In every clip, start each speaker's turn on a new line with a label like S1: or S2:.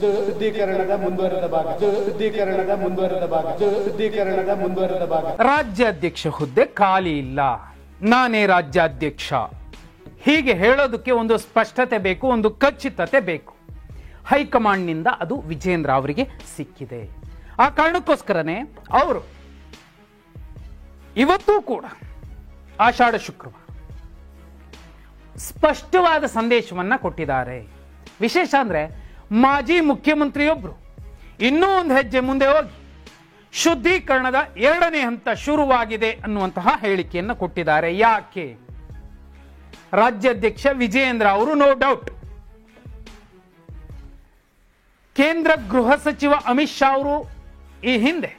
S1: ಶುದ್ಧೀಕರಣದ ಮುಂದುವರೆದ ಭಾಗ
S2: ರಾಜ್ಯಾಧ್ಯಕ್ಷ ಹುದ್ದೆ ಖಾಲಿ ಇಲ್ಲ, ನಾನೇ ರಾಜ್ಯಾಧ್ಯಕ್ಷ. ಹೀಗೆ ಹೇಳೋದಕ್ಕೆ ಒಂದು ಸ್ಪಷ್ಟತೆ ಬೇಕು, ಒಂದು ಖಚಿತತೆ ಬೇಕು. ಹೈಕಮಾಂಡ್ನಿಂದ ಅದು ವಿಜೇಂದ್ರ ಅವರಿಗೆ ಸಿಕ್ಕಿದೆ. ಆ ಕಾರಣಕ್ಕೋಸ್ಕರನೇ ಅವರು ಇವತ್ತೂ ಕೂಡ ಆಷಾಢ ಶುಕ್ರವಾರ ಸ್ಪಷ್ಟವಾದ ಸಂದೇಶವನ್ನ ಕೊಟ್ಟಿದ್ದಾರೆ. ವಿಶೇಷ ಅಂದ್ರೆ ಮಾಜಿ ಮುಖ್ಯಮಂತ್ರಿಯೊಬ್ರು ಇನ್ನೂ ಒಂದು ಹೆಜ್ಜೆ ಮುಂದೆ ಹೋಗಿ ಶುದ್ಧೀಕರಣದ 2ನೇ ಹಂತ ಶುರುವಾಗಿದೆ ಅನ್ನುವಂತಹ ಹೇಳಿಕೆಯನ್ನು ಕೊಟ್ಟಿದ್ದಾರೆ. ಯಾಕೆ? ರಾಜ್ಯಾಧ್ಯಕ್ಷ ವಿಜಯೇಂದ್ರ ಅವರು ನೋ ಡೌಟ್, ಕೇಂದ್ರ ಗೃಹ ಸಚಿವ ಅಮಿತ್ ಶಾ ಅವರು ಈ ಹಿಂದೆ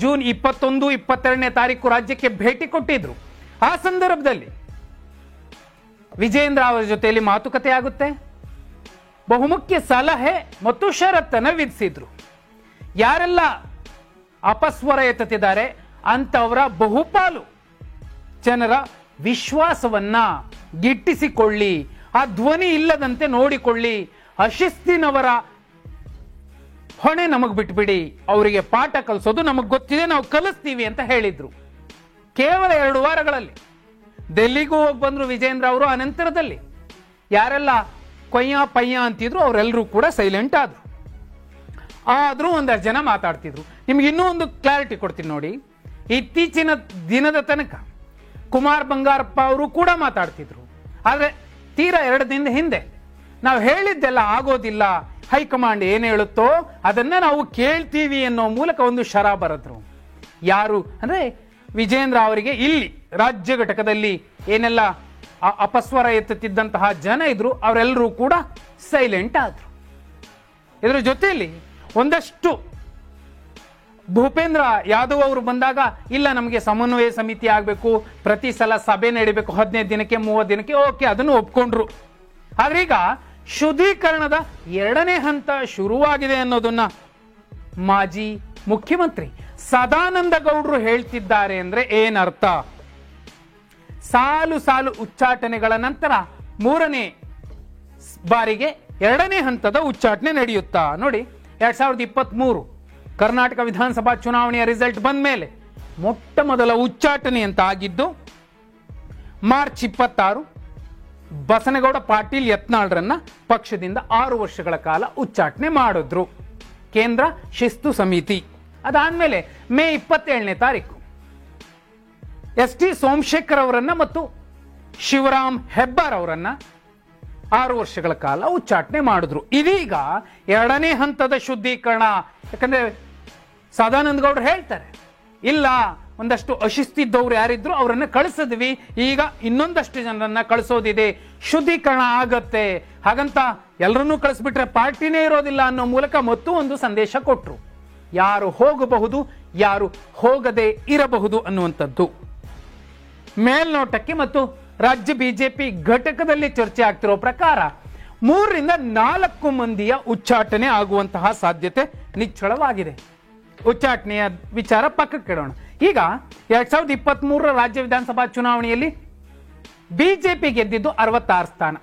S2: ಜೂನ್ 21, 22ನೇ ತಾರೀಕು ರಾಜ್ಯಕ್ಕೆ ಭೇಟಿ ಕೊಟ್ಟಿದ್ರು. ಆ ಸಂದರ್ಭದಲ್ಲಿ ವಿಜಯೇಂದ್ರ ಅವರ ಜೊತೆಯಲ್ಲಿ ಮಾತುಕತೆ ಆಗುತ್ತೆ, ಬಹುಮುಖ್ಯ ಸಲಹೆ ಮತ್ತು ಷರತ್ತನ್ನು ವಿಧಿಸಿದ್ರು. ಯಾರೆಲ್ಲ ಅಪಸ್ವರ ಎತ್ತುತ್ತಿದ್ದಾರೆ ಅಂತವರ ಬಹುಪಾಲು ಜನರ ವಿಶ್ವಾಸವನ್ನ ಗಿಟ್ಟಿಸಿಕೊಳ್ಳಿ, ಆ ಧ್ವನಿ ಇಲ್ಲದಂತೆ ನೋಡಿಕೊಳ್ಳಿ, ಅಶಿಸ್ತಿನವರ ಹೊಣೆ ನಮಗ್ ಬಿಟ್ಬಿಡಿ, ಅವರಿಗೆ ಪಾಠ ಕಲಿಸೋದು ನಮಗ್ ಗೊತ್ತಿದೆ, ನಾವು ಕಲಿಸ್ತೀವಿ ಅಂತ ಹೇಳಿದ್ರು. ಕೇವಲ 2 ವಾರಗಳಲ್ಲಿ ಡೆಲ್ಲಿಗೂ ಹೋಗಿ ಬಂದ್ರು ವಿಜೇಂದ್ರ ಅವರು. ಅನಂತರದಲ್ಲಿ ಯಾರೆಲ್ಲ ಕೊಯ್ಯ ಪಯ್ಯ ಅಂತಿದ್ರು ಅವರೆಲ್ಲರೂ ಕೂಡ ಸೈಲೆಂಟ್ ಆದ್ರು. ಆದ್ರೂ ಒಂದಷ್ಟು ಜನ ಮಾತಾಡ್ತಿದ್ರು. ನಿಮ್ಗೆ ಇನ್ನೂ ಒಂದು ಕ್ಲಾರಿಟಿ ಕೊಡ್ತೀನಿ ನೋಡಿ. ಇತ್ತೀಚಿನ ದಿನದ ತನಕ ಕುಮಾರ್ ಬಂಗಾರಪ್ಪ ಅವರು ಕೂಡ ಮಾತಾಡ್ತಿದ್ರು. ಆದ್ರೆ ತೀರಾ 2 ದಿನದ ಹಿಂದೆ ನಾವು ಹೇಳಿದ್ದೆಲ್ಲ ಆಗೋದಿಲ್ಲ, ಹೈಕಮಾಂಡ್ ಏನ್ ಹೇಳುತ್ತೋ ಅದನ್ನ ನಾವು ಕೇಳ್ತೀವಿ ಅನ್ನೋ ಮೂಲಕ ಒಂದು ಶರ ಬರೆದ್ರು. ಯಾರು ಅಂದ್ರೆ ವಿಜೇಂದ್ರ ಅವರಿಗೆ ಇಲ್ಲಿ ರಾಜ್ಯ ಘಟಕದಲ್ಲಿ ಏನೆಲ್ಲ ಅಪಸ್ವರ ಎತ್ತುತ್ತಿದ್ದಂತಹ ಜನ ಇದ್ರು, ಅವರೆಲ್ಲರೂ ಕೂಡ ಸೈಲೆಂಟ್ ಆದ್ರು. ಇದರ ಜೊತೆಯಲ್ಲಿ ಒಂದಷ್ಟು ಭೂಪೇಂದ್ರ ಯಾದವ್ ಅವರು ಬಂದಾಗ ಇಲ್ಲ ನಮಗೆ ಸಮನ್ವಯ ಸಮಿತಿ ಆಗಬೇಕು, ಪ್ರತಿ ಸಲ ಸಭೆ ನಡೀಬೇಕು, 15 ದಿನಕ್ಕೆ 30 ದಿನಕ್ಕೆ, ಓಕೆ ಅದನ್ನು ಒಪ್ಕೊಂಡ್ರು. ಆದ್ರೆ ಈಗ ಶುದ್ಧೀಕರಣದ 2ನೇ ಹಂತ ಶುರುವಾಗಿದೆ ಅನ್ನೋದನ್ನ ಮಾಜಿ ಮುಖ್ಯಮಂತ್ರಿ ಸದಾನಂದ ಗೌಡರು ಹೇಳ್ತಿದ್ದಾರೆ ಅಂದ್ರೆ ಏನರ್ಥ? ಸಾಲು ಸಾಲು ಉಚ್ಚಾಟನೆಗಳ ನಂತರ 3ನೇ ಬಾರಿಗೆ 2ನೇ ಹಂತದ ಉಚ್ಚಾಟನೆ ನಡೆಯುತ್ತಾ? ನೋಡಿ, 2023 ಕರ್ನಾಟಕ ವಿಧಾನಸಭಾ ಚುನಾವಣೆಯ ರಿಸಲ್ಟ್ ಬಂದ ಮೇಲೆ ಮೊಟ್ಟ ಮೊದಲ ಉಚ್ಚಾಟನೆ ಅಂತ ಆಗಿದ್ದು ಮಾರ್ಚ್ 26 ಬಸನಗೌಡ ಪಾಟೀಲ್ ಯತ್ನಾಳ್ರನ್ನ ಪಕ್ಷದಿಂದ 6 ವರ್ಷಗಳ ಕಾಲ ಉಚ್ಚಾಟನೆ ಮಾಡಿದ್ರು ಕೇಂದ್ರ ಶಿಸ್ತು ಸಮಿತಿ. ಅದಾದ್ಮೇಲೆ ಮೇ 27ನೇ ತಾರೀಕು ಎಸ್ ಟಿ ಸೋಮಶೇಖರ್ ಅವರನ್ನ ಮತ್ತು ಶಿವರಾಮ್ ಹೆಬ್ಬಾರ್ ಅವರನ್ನ 6 ವರ್ಷಗಳ ಕಾಲ ಉಚ್ಚಾಟನೆ ಮಾಡಿದ್ರು. ಇದೀಗ 2ನೇ ಹಂತದ ಶುದ್ಧೀಕರಣ. ಯಾಕಂದ್ರೆ ಸದಾನಂದ ಗೌಡರು ಹೇಳ್ತಾರೆ, ಇಲ್ಲ ಒಂದಷ್ಟು ಅಶಿಸ್ತಿದ್ದವ್ರು ಯಾರಿದ್ರು ಅವರನ್ನ ಕಳಿಸಿದ್ವಿ, ಈಗ ಇನ್ನೊಂದಷ್ಟು ಜನರನ್ನ ಕಳಿಸೋದಿದೆ, ಶುದ್ಧೀಕರಣ ಆಗತ್ತೆ, ಹಾಗಂತ ಎಲ್ಲರನ್ನೂ ಕಳಿಸ್ಬಿಟ್ರೆ ಪಾರ್ಟಿನೇ ಇರೋದಿಲ್ಲ ಅನ್ನೋ ಮೂಲಕ ಮತ್ತೂ ಒಂದು ಸಂದೇಶ ಕೊಟ್ರು. ಯಾರು ಹೋಗಬಹುದು, ಯಾರು ಹೋಗದೆ ಇರಬಹುದು ಅನ್ನುವಂಥದ್ದು ಮೇಲ್ನೋಟಕ್ಕೆ ಮತ್ತು ರಾಜ್ಯ ಬಿಜೆಪಿ ಘಟಕದಲ್ಲಿ ಚರ್ಚೆ ಆಗ್ತಿರೋ ಪ್ರಕಾರ 3 ರಿಂದ 4 ಮಂದಿಯ ಉಚ್ಚಾಟನೆ ಆಗುವಂತಹ ಸಾಧ್ಯತೆ ನಿಚ್ಚಳವಾಗಿದೆ. ಉಚ್ಚಾಟನೆಯ ವಿಚಾರ ಪಕ್ಕಕ್ಕೆ ಇಡೋಣ. ಈಗ 2023 ರಾಜ್ಯ ವಿಧಾನಸಭಾ ಚುನಾವಣೆಯಲ್ಲಿ ಬಿಜೆಪಿ ಗೆದ್ದಿದ್ದು 66 ಸ್ಥಾನ.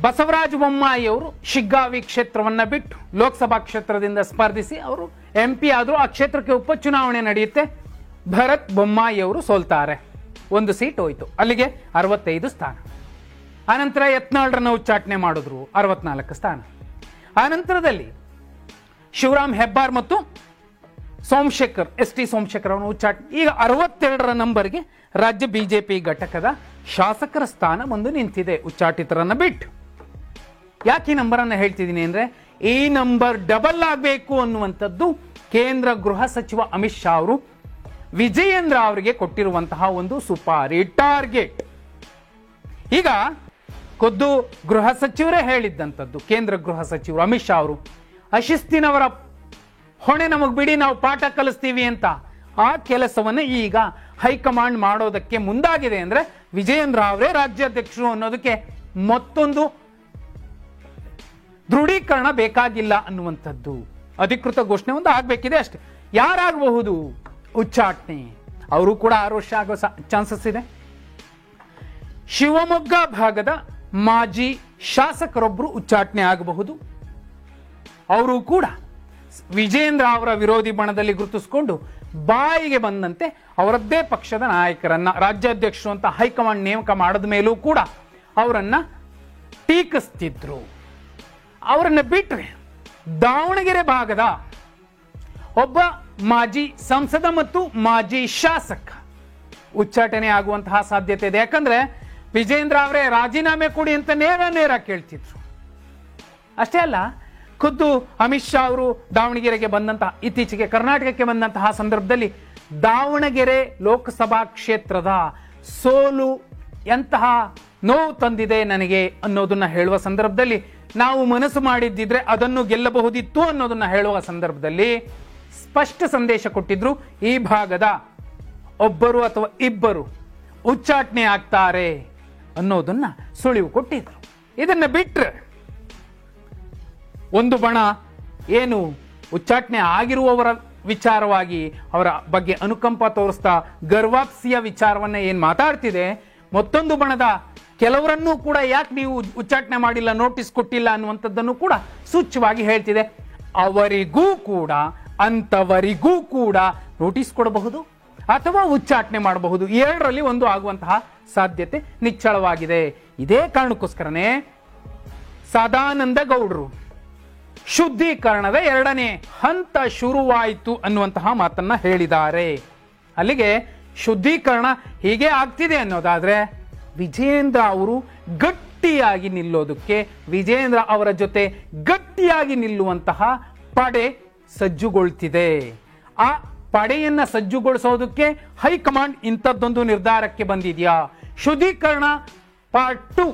S2: ಬಸವರಾಜ ಬೊಮ್ಮಾಯಿ ಅವರು ಶಿಗ್ಗಾವಿ ಕ್ಷೇತ್ರವನ್ನ ಬಿಟ್ಟು ಲೋಕಸಭಾ ಕ್ಷೇತ್ರದಿಂದ ಸ್ಪರ್ಧಿಸಿ ಅವರು MP ಆದರೂ ಆ ಕ್ಷೇತ್ರಕ್ಕೆ ಉಪಚುನಾವಣೆ ನಡೆಯುತ್ತೆ. ಭರತ್ ಬೊಮ್ಮಾಯಿ ಅವರು ಸೋಲ್ತಾರೆ, 1 ಸೀಟ್ ಹೋಯ್ತು, ಅಲ್ಲಿಗೆ 65 ಸ್ಥಾನ. ಆನಂತರ ಯತ್ನಾಳ್ರನ್ನ ಉಚ್ಚಾಟನೆ ಮಾಡಿದ್ರು, 64 ಸ್ಥಾನ. ಆನಂತರದಲ್ಲಿ ಶಿವರಾಮ್ ಹೆಬ್ಬಾರ್ ಮತ್ತು ಸೋಮಶೇಖರ್, ಎಸ್ ಟಿ ಸೋಮಶೇಖರ್ ಅವರ ಉಚ್ಚಾಟನೆ. ಈಗ 62ರ ನಂಬರ್ಗೆ ರಾಜ್ಯ ಬಿಜೆಪಿ ಘಟಕದ ಶಾಸಕರ ಸ್ಥಾನ ಬಂದು ನಿಂತಿದೆ ಉಚ್ಚಾಟಿತರನ್ನ ಬಿಟ್ಟು. ಯಾಕೆ ಈ ನಂಬರ್ ಅನ್ನ ಹೇಳ್ತಿದ್ದೀನಿ ಅಂದ್ರೆ ಈ ನಂಬರ್ ಡಬಲ್ ಆಗಬೇಕು ಅನ್ನುವಂಥದ್ದು ಕೇಂದ್ರ ಗೃಹ ಸಚಿವ ಅಮಿತ್ ಶಾ ಅವರು ವಿಜಯೇಂದ್ರ ಅವರಿಗೆ ಕೊಟ್ಟಿರುವಂತಹ ಒಂದು ಸುಪಾರಿ ಟಾರ್ಗೆಟ್. ಈಗ ಖುದ್ದು ಗೃಹ ಸಚಿವರೇ ಹೇಳಿದ್ದಂಥದ್ದು, ಕೇಂದ್ರ ಗೃಹ ಸಚಿವರು ಅಮಿತ್ ಶಾ ಅವರು, ಅಶಿಸ್ತಿನವರ ಹೊಣೆ ನಮಗ್ ಬಿಡಿ, ನಾವು ಪಾಠ ಕಲಿಸ್ತೀವಿ ಅಂತ. ಆ ಕೆಲಸವನ್ನು ಈಗ ಹೈಕಮಾಂಡ್ ಮಾಡೋದಕ್ಕೆ ಮುಂದಾಗಿದೆ. ಅಂದ್ರೆ ವಿಜಯೇಂದ್ರ ಅವರೇ ರಾಜ್ಯಾಧ್ಯಕ್ಷರು ಅನ್ನೋದಕ್ಕೆ ಮತ್ತೊಂದು ದೃಢೀಕರಣ ಬೇಕಾಗಿಲ್ಲ ಅನ್ನುವಂಥದ್ದು. ಅಧಿಕೃತ ಘೋಷಣೆ ಒಂದು ಆಗ್ಬೇಕಿದೆ ಅಷ್ಟೇ. ಯಾರಾಗಬಹುದು ಉಚ್ಚಾಟನೆ? ಅವರು ಕೂಡ 6 ವರ್ಷ ಆಗೋ ಚಾನ್ಸಸ್ ಇದೆ. ಶಿವಮೊಗ್ಗ ಭಾಗದ ಮಾಜಿ ಶಾಸಕರೊಬ್ಬರು ಉಚ್ಚಾಟನೆ ಆಗಬಹುದು. ಅವರು ಕೂಡ ವಿಜೇಂದ್ರ ಅವರ ವಿರೋಧಿ ಬಣದಲ್ಲಿ ಗುರುತಿಸಿಕೊಂಡು ಬಾಯಿಗೆ ಬಂದಂತೆ ಅವರದ್ದೇ ಪಕ್ಷದ ನಾಯಕರನ್ನ ರಾಜ್ಯಾಧ್ಯಕ್ಷರು ಅಂತ ಹೈಕಮಾಂಡ್ ನೇಮಕ ಮಾಡಿದ ಮೇಲೂ ಕೂಡ ಅವರನ್ನ ಟೀಕಿಸ್ತಿದ್ರು. ಅವರನ್ನ ಬಿಟ್ರೆ ದಾವಣಗೆರೆ ಭಾಗದ ಒಬ್ಬ ಮಾಜಿ ಸಂಸದ ಮತ್ತು ಮಾಜಿ ಶಾಸಕ ಉಚ್ಚಾಟನೆ ಆಗುವಂತಹ ಸಾಧ್ಯತೆ ಇದೆ. ಯಾಕಂದ್ರೆ ವಿಜೇಂದ್ರ ಅವರೇ ರಾಜೀನಾಮೆ ಕೊಡಿ ಅಂತ ನೇರ ಕೇಳ್ತಿದ್ರು. ಅಷ್ಟೇ ಅಲ್ಲ, ಖುದ್ದು ಅಮಿತ್ ಶಾ ಅವರು ದಾವಣಗೆರೆಗೆ ಬಂದಂತಹ, ಇತ್ತೀಚೆಗೆ ಕರ್ನಾಟಕಕ್ಕೆ ಬಂದಂತಹ ಸಂದರ್ಭದಲ್ಲಿ ದಾವಣಗೆರೆ ಲೋಕಸಭಾ ಕ್ಷೇತ್ರದ ಸೋಲು ಎಂತಹ ನೋವು ತಂದಿದೆ ನನಗೆ ಅನ್ನೋದನ್ನ ಹೇಳುವ ಸಂದರ್ಭದಲ್ಲಿ, ನಾವು ಮನಸ್ಸು ಮಾಡಿದ್ದಿದ್ರೆ ಅದನ್ನು ಗೆಲ್ಲಬಹುದಿತ್ತು ಅನ್ನೋದನ್ನ ಹೇಳುವ ಸಂದರ್ಭದಲ್ಲಿ ಸ್ಪಷ್ಟ ಸಂದೇಶ ಕೊಟ್ಟಿದ್ರು. ಈ ಭಾಗದ ಒಬ್ಬರು ಅಥವಾ ಇಬ್ಬರು ಉಚ್ಚಾಟನೆ ಆಗ್ತಾರೆ ಅನ್ನೋದನ್ನ ಸುಳಿವು ಕೊಟ್ಟಿದ್ರು. ಇದನ್ನ ಬಿಟ್ರೆ ಒಂದು ಬಣ ಏನು ಉಚ್ಚಾಟನೆ ಆಗಿರುವವರ ವಿಚಾರವಾಗಿ ಅವರ ಬಗ್ಗೆ ಅನುಕಂಪ ತೋರಿಸ್ತಾ ಗರ್ವಾಪ್ಸಿಯ ವಿಚಾರವನ್ನ ಏನ್ ಮಾತಾಡ್ತಿದೆ, ಮತ್ತೊಂದು ಬಣದ ಕೆಲವರನ್ನೂ ಕೂಡ ಯಾಕೆ ನೀವು ಉಚ್ಚಾಟನೆ ಮಾಡಿಲ್ಲ, ನೋಟಿಸ್ ಕೊಟ್ಟಿಲ್ಲ ಅನ್ನುವಂಥದ್ದನ್ನು ಕೂಡ ಸೂಚ್ಯವಾಗಿ ಹೇಳ್ತಿದೆ. ಅವರಿಗೂ ಕೂಡ ಅಂತವರಿಗೂ ಕೂಡ ನೋಟಿಸ್ ಕೊಡಬಹುದು ಅಥವಾ ಉಚ್ಚಾಟನೆ ಮಾಡಬಹುದು. ಎರಡರಲ್ಲಿ ಒಂದು ಆಗುವಂತಹ ಸಾಧ್ಯತೆ ನಿಚ್ಚಳವಾಗಿದೆ. ಇದೇ ಕಾರಣಕ್ಕೋಸ್ಕರನೇ ಸದಾನಂದ ಗೌಡರು ಶುದ್ಧೀಕರಣದ 2ನೇ ಹಂತ ಶುರುವಾಯಿತು ಅನ್ನುವಂತಹ ಮಾತನ್ನ ಹೇಳಿದ್ದಾರೆ. ಅಲ್ಲಿಗೆ ಶುದ್ಧೀಕರಣ ಹೀಗೆ ಆಗ್ತಿದೆ ಅನ್ನೋದಾದ್ರೆ ವಿಜೇಂದ್ರ ಅವರು ಗಟ್ಟಿಯಾಗಿ ನಿಲ್ಲೋದಕ್ಕೆ, ವಿಜೇಂದ್ರ ಅವರ ಜೊತೆ ಗಟ್ಟಿಯಾಗಿ ನಿಲ್ಲುವಂತಹ ಪಡೆ ಸಜ್ಜುಗೊಳ್ತಿದೆ. ಆ ಪಡೆಯನ್ನ ಸಜ್ಜುಗೊಳಿಸೋದಕ್ಕೆ ಹೈಕಮಾಂಡ್ ಇಂಥದ್ದೊಂದು ನಿರ್ಧಾರಕ್ಕೆ ಬಂದಿದೆಯಾ? ಶುದ್ಧೀಕರಣ ಪಾರ್ಟ್ 2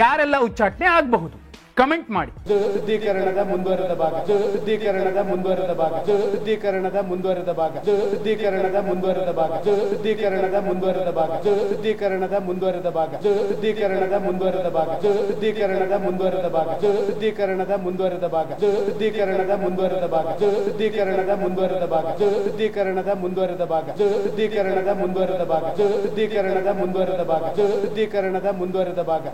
S2: ಯಾರೆಲ್ಲ ಉಚ್ಚಾಟನೆ ಆಗಬಹುದು ಕಮೆಂಟ್ ಮಾಡಿ.
S1: ಶುದ್ಧೀಕರಣದ ಮುಂದುವರೆದ ಭಾಗ, ಶುದ್ಧೀಕರಣದ ಮುಂದುವರೆದ ಭಾಗ, ಶುದ್ಧೀಕರಣದ ಮುಂದುವರೆದ ಭಾಗ, ಶುದ್ಧೀಕರಣದ ಮುಂದುವರೆದ ಭಾಗ, ಶುದ್ಧೀಕರಣದ ಮುಂದುವರೆದ ಭಾಗ, ಶುದ್ಧೀಕರಣದ ಮುಂದುವರೆದ ಭಾಗ, ಶುದ್ಧೀಕರಣದ ಮುಂದುವರೆದ ಭಾಗ, ಶುದ್ಧೀಕರಣದ ಮುಂದುವರೆದ ಭಾಗ, ಶುದ್ಧೀಕರಣದ ಮುಂದುವರೆದ ಭಾಗ, ಶುದ್ಧೀಕರಣದ ಮುಂದುವರೆದ ಭಾಗ, ಶುದ್ಧೀಕರಣದ ಮುಂದುವರೆದ ಭಾಗ, ಶುದ್ಧೀಕರಣದ ಮುಂದುವರೆದ ಭಾಗ, ಶುದ್ಧೀಕರಣದ ಮುಂದುವರೆದ ಭಾಗ, ಶುದ್ಧೀಕರಣದ ಮುಂದುವರೆದ ಭಾಗ, ಶುದ್ಧೀಕರಣದ ಮುಂದುವರೆದ ಭಾಗ.